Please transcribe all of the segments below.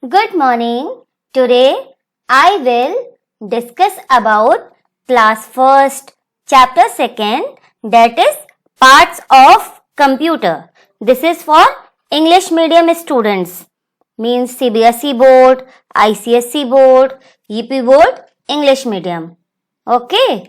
Good morning. Today I will discuss about class first, chapter second, that is parts of computer. This is for English medium students, means CBSE board, ICSE board, UP board, English medium. Okay.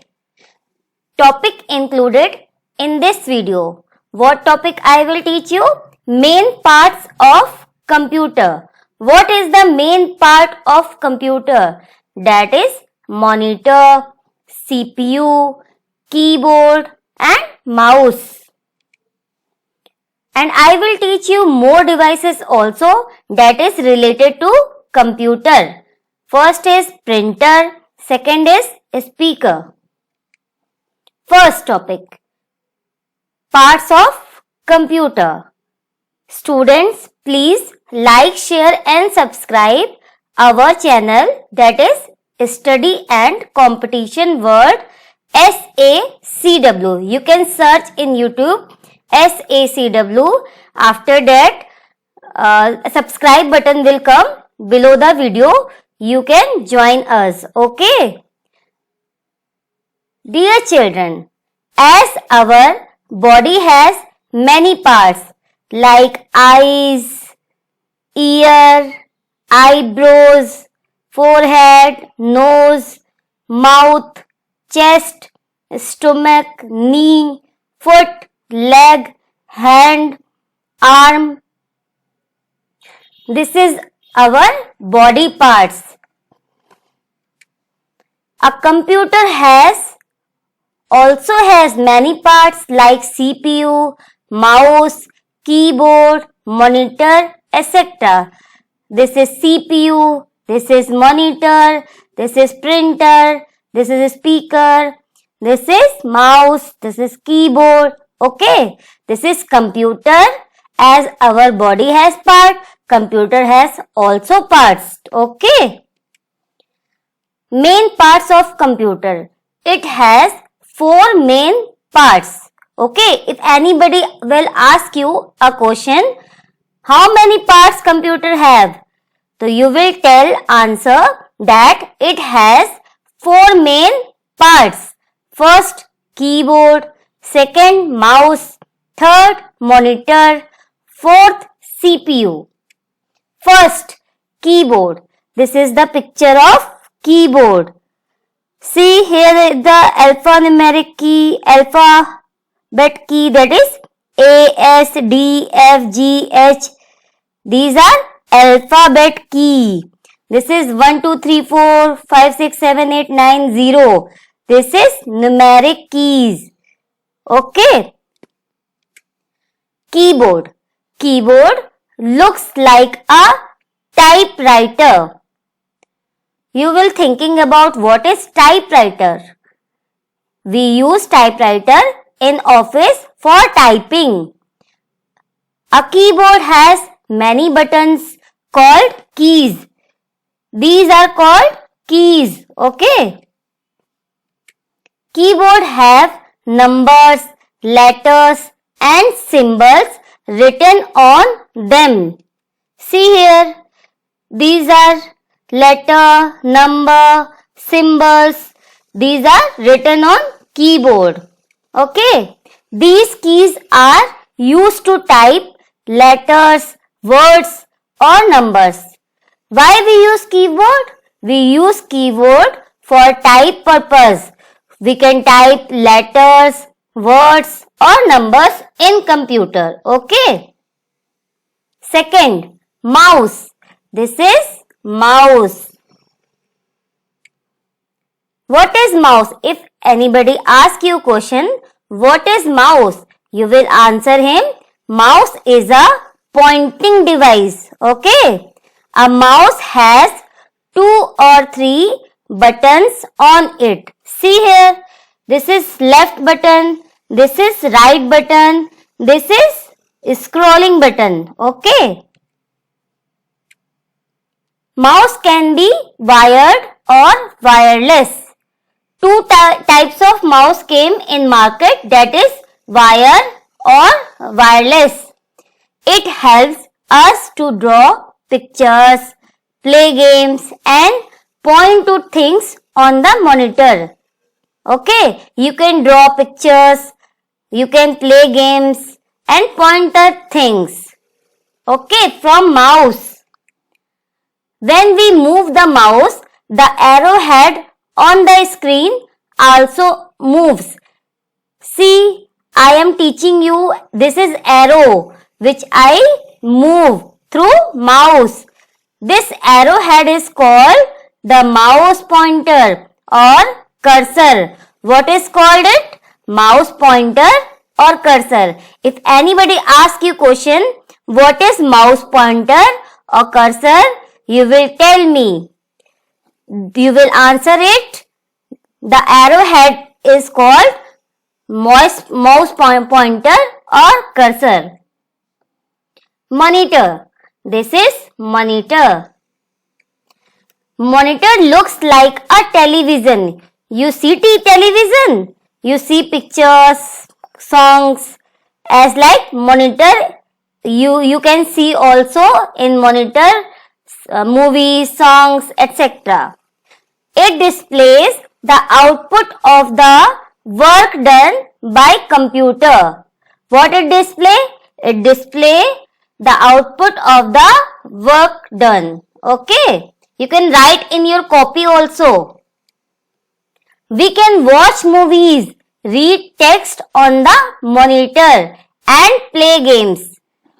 Topic included in this video. What topic I will teach you? Main parts of computer. What is the main part of computer? That is monitor, CPU, keyboard and mouse. And I will teach you more devices also that is related to computer. First is printer, second is speaker. First topic, parts of computer. Students, please like, share and subscribe our channel, that is Study and Competition World SACW. You can search in YouTube SACW. After that, subscribe button will come below the video. You can join us. Okay. Dear children, as our body has many parts like eyes, ear, eyebrows, forehead, nose, mouth, chest, stomach, knee, foot, leg, hand, arm. This is our body parts. A computer also has many parts like CPU, mouse, keyboard, monitor, etc. This is CPU, this is monitor, this is printer, this is speaker, this is mouse, this is keyboard. Okay, this is computer. As our body has part, computer has also parts. Okay. Main parts of computer. It has 4 main parts. Okay, if anybody will ask you a question, how many parts computer have? So you will tell answer that it has 4 main parts. First, keyboard. Second, mouse. Third, monitor. Fourth, CPU. First, keyboard. This is the picture of keyboard. See, here is the alphanumeric key, alphabet key, that is A, S, D, F, G, H. These are alphabet key. This is 1, 2, 3, 4, 5, 6, 7, 8, 9, 0. This is numeric keys. Okay. Keyboard. Keyboard looks like a typewriter. You will thinking about what is typewriter. We use typewriter in office for typing. A keyboard has many buttons called keys. These are called keys. Okay. Keyboard have numbers, letters and symbols written on them. See here. These are letter, number, symbols. These are written on keyboard. Okay. These keys are used to type letters, words or numbers. Why we use keyboard? We use keyboard for type purpose. We can type letters, words or numbers in computer. Okay. Second, mouse. This is mouse. What is mouse? If anybody asks you question, what is mouse? You will answer him, mouse is a pointing device. Okay. A mouse has 2 or 3 buttons on it. See here. This is left button. This is right button. This is scrolling button. Okay. Mouse can be wired or wireless. 2 types of mouse came in market, that is wire or wireless. It helps us to draw pictures, play games, and point to things on the monitor. Okay, you can draw pictures, you can play games and point at things. Okay, from mouse. When we move the mouse, the arrowhead on the screen also moves. See, I am teaching you, this is arrow which I move through mouse. This arrowhead is called the mouse pointer or cursor. What is called it? Mouse pointer or cursor. If anybody asks you question, what is mouse pointer or cursor? You will tell me. You will answer it. The arrowhead is called mouse pointer or cursor. Monitor. This is monitor. Monitor looks like a television. You see television. You see pictures, songs as like monitor. You can see also in monitor movies, songs, etc. It displays the output of the work done by computer. What it display? It display the output of the work done. Okay. You can write in your copy also. We can watch movies, read text on the monitor and play games.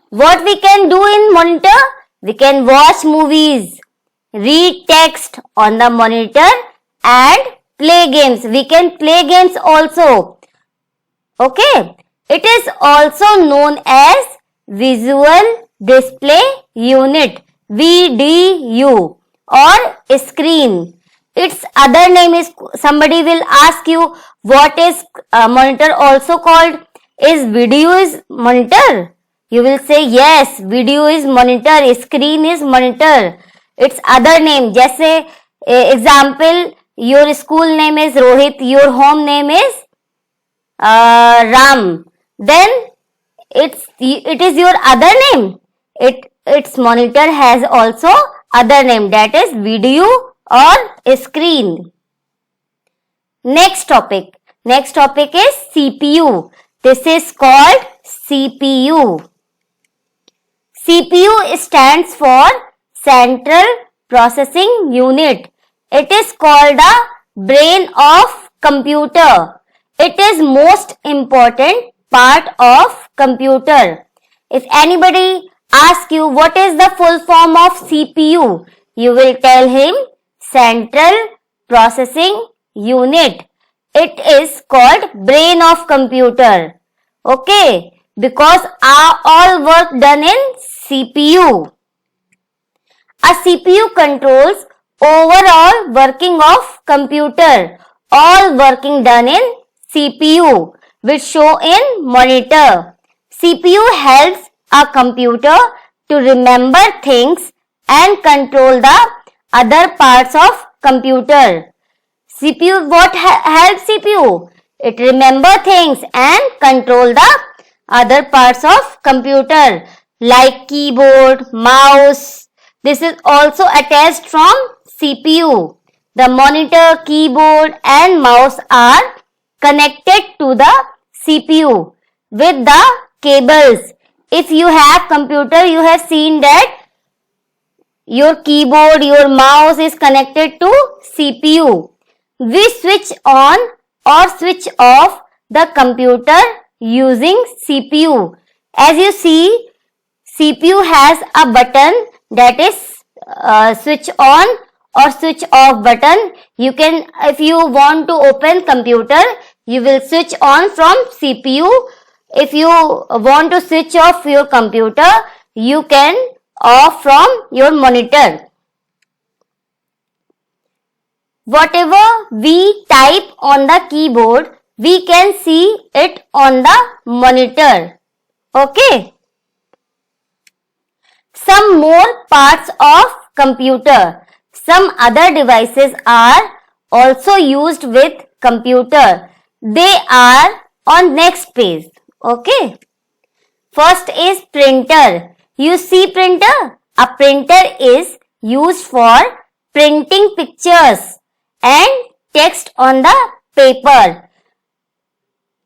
What we can do in monitor? We can watch movies, read text on the monitor and play games. We can play games also. Okay. It is also known as Visual Display Unit, VDU, or screen. Its other name is, somebody will ask you, what is monitor also called? Is video is monitor? You will say yes, video is monitor, screen is monitor. Its other name, just say example, your school name is Rohit, your home name is Ram. Then it is your other name. Its monitor has also other name, that is video or screen. Next topic is CPU. This is called CPU. CPU stands for Central Processing Unit. It is called the brain of computer. It is most important part of computer. If anybody asks you what is the full form of CPU, you will tell him Central Processing Unit. It is called brain of computer. Okay, because all work done in CPU. A CPU controls overall working of computer. All working done in CPU which show in monitor. CPU helps a computer to remember things and control the other parts of computer. CPU, what helps CPU? It remember things and control the other parts of computer like keyboard, mouse. This is also attached from CPU. The monitor, keyboard and mouse are connected to the CPU with the cables. If you have computer, you have seen that your keyboard, your mouse is connected to CPU. We switch on or switch off the computer using CPU. As you see, CPU has a button, that is switch on or switch off button. You can, if you want to open computer, you will switch on from CPU. If you want to switch off your computer, you can off from your monitor. Whatever we type on the keyboard, we can see it on the monitor. Okay. Some more parts of computer. Some other devices are also used with computer. They are on next page. Okay. First is printer. You see printer? A printer is used for printing pictures and text on the paper.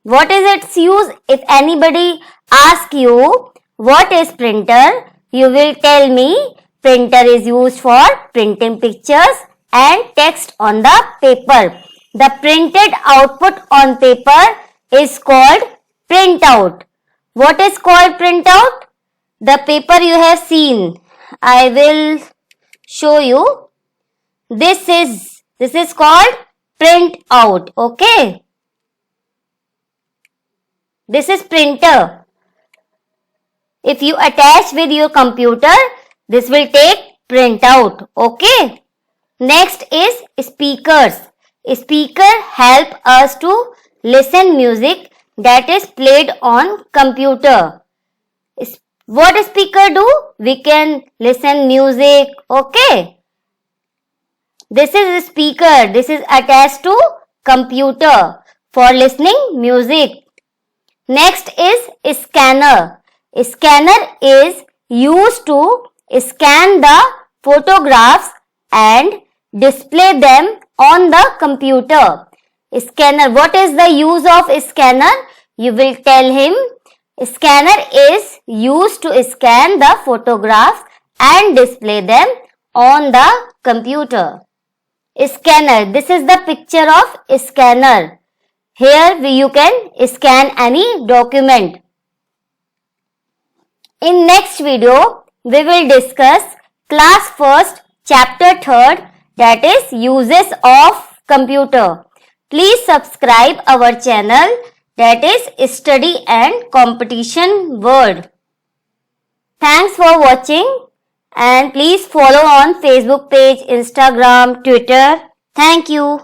What is its use? If anybody asks you what is printer, you will tell me printer is used for printing pictures and text on the paper. The printed output on paper is called printout. What is called printout? The paper you have seen. I will show you. This is called printout. Okay. This is printer. If you attach with your computer, this will take printout. Okay. Next is speakers. Speaker help us to listen music that is played on computer. What speaker do? We can listen music. Okay. This is a speaker. This is attached to computer for listening music. Next is scanner. Scanner is used to scan the photographs and display them on the computer. Scanner. What is the use of scanner? You will tell him. Scanner is used to scan the photographs and display them on the computer. Scanner. This is the picture of scanner. Here you can scan any document. In next video, we will discuss class 1st, chapter 3rd, that is uses of computer. Please subscribe our channel, that is Study and Competition World. Thanks for watching and please follow on Facebook page, Instagram, Twitter. Thank you.